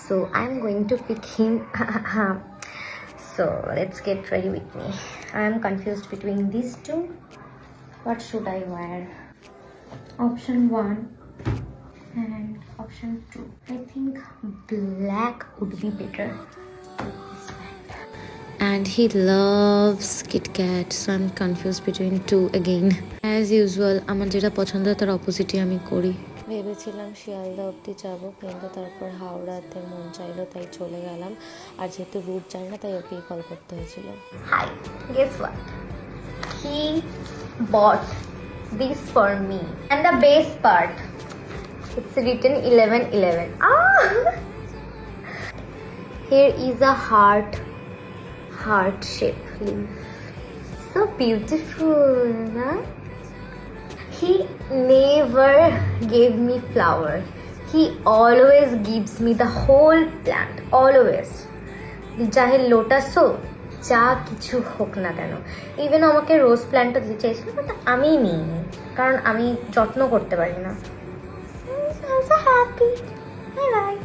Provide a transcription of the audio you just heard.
so I'm going to pick him. So let's get ready with me. I'm confused between these two. What should I wear? Option 1 and option 2. I think black would be better. And he loves KitKat, so I'm confused between two again. As usual, আমার যেটা পছন্দ তার অপোজিটই আমি করি। ভেবেছিলাম শিয়ালদা অবধি যাবো, কিন্তু তারপর হাওড়াতে মন চাইলো তাই চলে গেলাম। আর যেহেতু রুট জানি না তাই ওকেই কল করতে হয়েছিল। Hi, guess what? He bought this for me. And the best part, it's written 11/11. Here is a heart shape leaf. So beautiful, huh? He never gave me flower. He always gives me the whole plant, always. চাহে lotus হোক, যা কিছু হোক না কেন। Even আমাকে রোজ প্ল্যান্টও দিতে চাইছিল, বাট আমি নিইনি, কারণ আমি যত্ন করতে পারি না। I'm so happy. Bye bye.